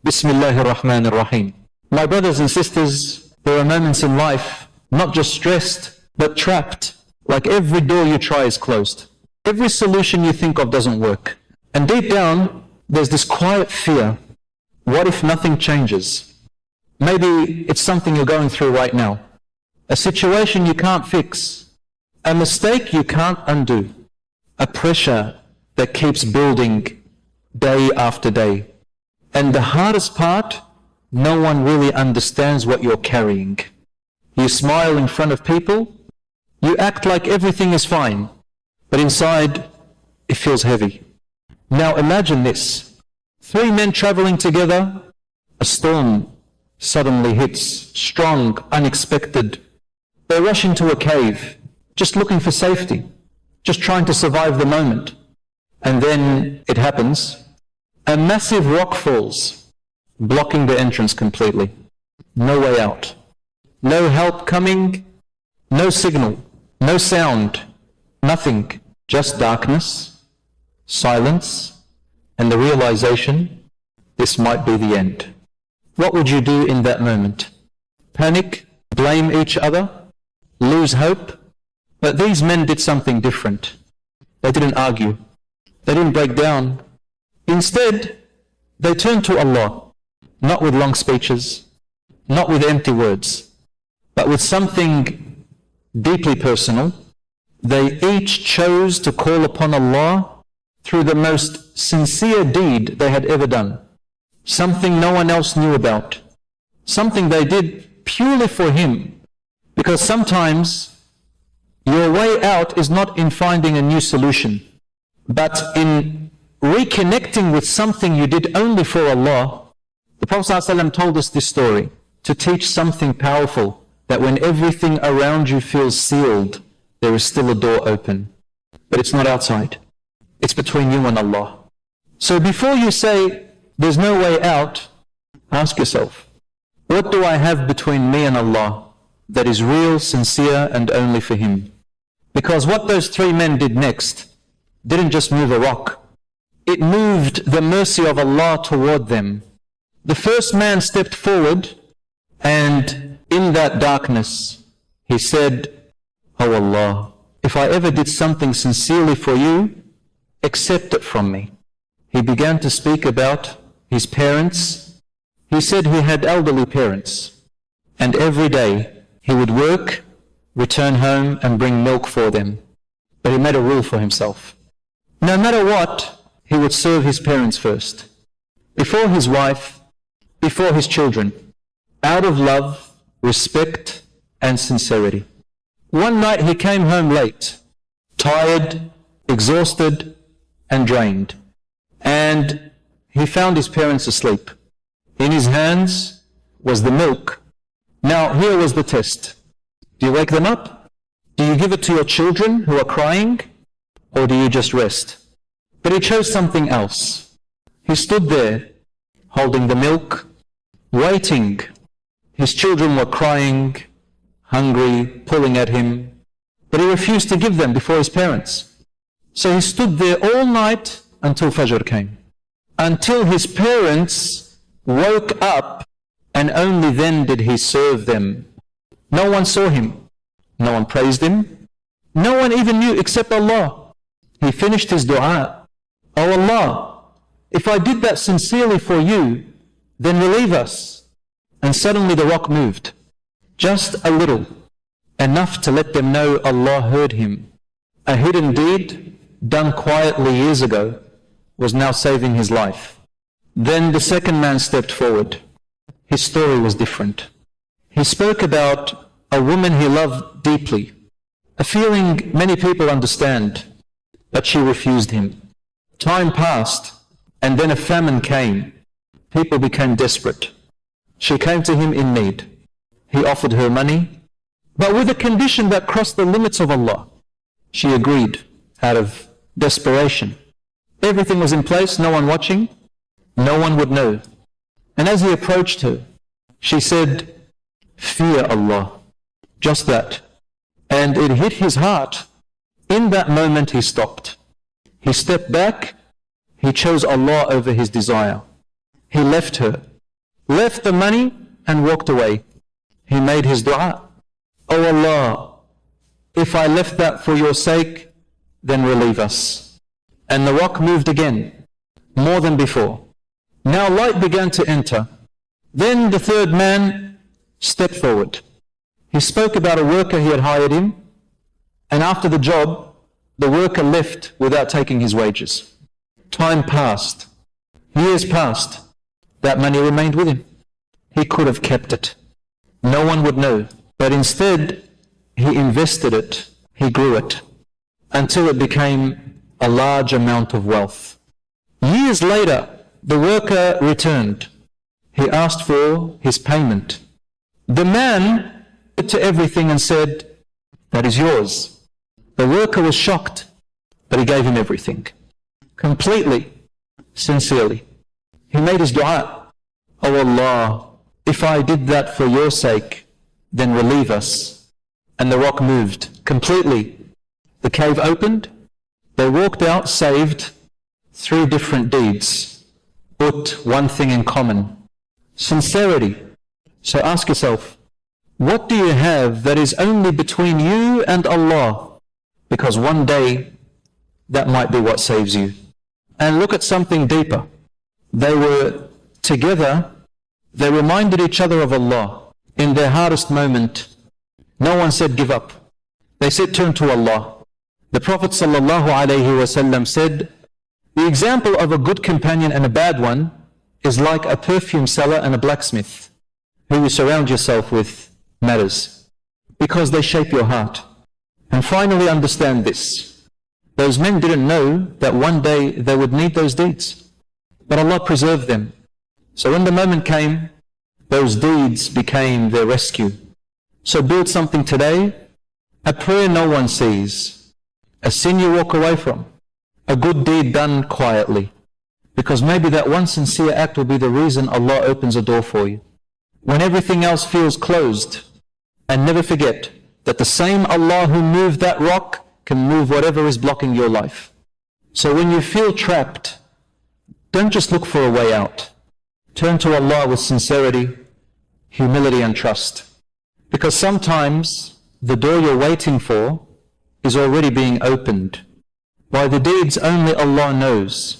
Bismillahir Rahmanir Rahim. My brothers and sisters, there are moments in life, not just stressed, but trapped. Like every door you try is closed. Every solution you think of doesn't work. And deep down, there's this quiet fear. What if nothing changes? Maybe it's something you're going through right now. A situation you can't fix. A mistake you can't undo. A pressure that keeps building day after day. And the hardest part, no one really understands what you're carrying. You smile in front of people, you act like everything is fine, but inside it feels heavy. Now imagine this. 3 men traveling together, a storm suddenly hits, strong, unexpected. They rush into a cave, just looking for safety, just trying to survive the moment. And then it happens. A massive rock falls, blocking the entrance completely. No way out. No help coming, no signal, no sound, nothing. Just darkness, silence, and the realization this might be the end. What would you do in that moment? Panic? Blame each other? Lose hope? But these men did something different. They didn't argue. They didn't break down. Instead, they turned to Allah, not with long speeches, not with empty words, but with something deeply personal. They each chose to call upon Allah through the most sincere deed they had ever done, something no one else knew about, something they did purely for Him, because sometimes your way out is not in finding a new solution, but in reconnecting with something you did only for Allah. The Prophet ﷺ told us this story to teach something powerful, that when everything around you feels sealed, there is still a door open. But it's not outside. It's between you and Allah. So before you say, there's no way out, ask yourself, what do I have between me and Allah that is real, sincere, and only for Him? Because what those 3 men did next didn't just move a rock. It moved the mercy of Allah toward them. The first man stepped forward, and in that darkness, he said, "Oh Allah, if I ever did something sincerely for you, accept it from me." He began to speak about his parents. He said he had elderly parents, and every day he would work, return home, and bring milk for them. But he made a rule for himself. No matter what, he would serve his parents first, before his wife, before his children, out of love, respect, and sincerity. One night he came home late, tired, exhausted, and drained. And he found his parents asleep. In his hands was the milk. Now here was the test. Do you wake them up? Do you give it to your children who are crying? Or do you just rest? But he chose something else. He stood there, holding the milk, waiting. His children were crying, hungry, pulling at him, but he refused to give them before his parents. So he stood there all night until Fajr came, until his parents woke up, and only then did he serve them. No one saw him, no one praised him, no one even knew except Allah. He finished his dua, "Oh Allah, if I did that sincerely for you, then relieve us." And suddenly the rock moved, just a little, enough to let them know Allah heard him. A hidden deed, done quietly years ago, was now saving his life. Then the second man stepped forward. His story was different. He spoke about a woman he loved deeply, a feeling many people understand, but she refused him. Time passed, and then a famine came. People became desperate. She came to him in need. He offered her money, but with a condition that crossed the limits of Allah. She agreed out of desperation. Everything was in place, no one watching, no one would know. And as he approached her, she said, "Fear Allah." Just that. And it hit his heart. In that moment he stopped. He stepped back. He chose Allah over his desire. He left her, left the money and walked away. He made his dua. Oh Allah, if I left that for your sake, then relieve us. And the rock moved again, more than before. Now light began to enter. Then the third man stepped forward. He spoke about a worker he had hired him, and after the job, the worker left without taking his wages. Time passed. Years passed. That money remained with him. He could have kept it. No one would know. But instead, he invested it. He grew it until it became a large amount of wealth. Years later, the worker returned. He asked for his payment. The man looked to everything and said, that is yours. The worker was shocked, but he gave him everything. Completely, sincerely. He made his dua. Oh Allah, if I did that for your sake, then relieve us. And the rock moved completely. The cave opened. They walked out saved. 3 different deeds, but one thing in common: sincerity. So ask yourself, what do you have that is only between you and Allah? Because one day that might be what saves you. And look at something deeper. They were together. They reminded each other of Allah in their hardest moment. No one said give up. They said turn to Allah. The Prophet ﷺ said, the example of a good companion and a bad one is like a perfume seller and a blacksmith. Who you surround yourself with matters, because they shape your heart. And finally understand this. Those men didn't know that one day they would need those deeds. But Allah preserved them. So when the moment came, those deeds became their rescue. So build something today, a prayer no one sees, a sin you walk away from, a good deed done quietly. Because maybe that one sincere act will be the reason Allah opens a door for you. When everything else feels closed. And never forget that the same Allah who moved that rock can move whatever is blocking your life. So when you feel trapped, don't just look for a way out. Turn to Allah with sincerity, humility and trust. Because sometimes the door you're waiting for is already being opened by the deeds only Allah knows.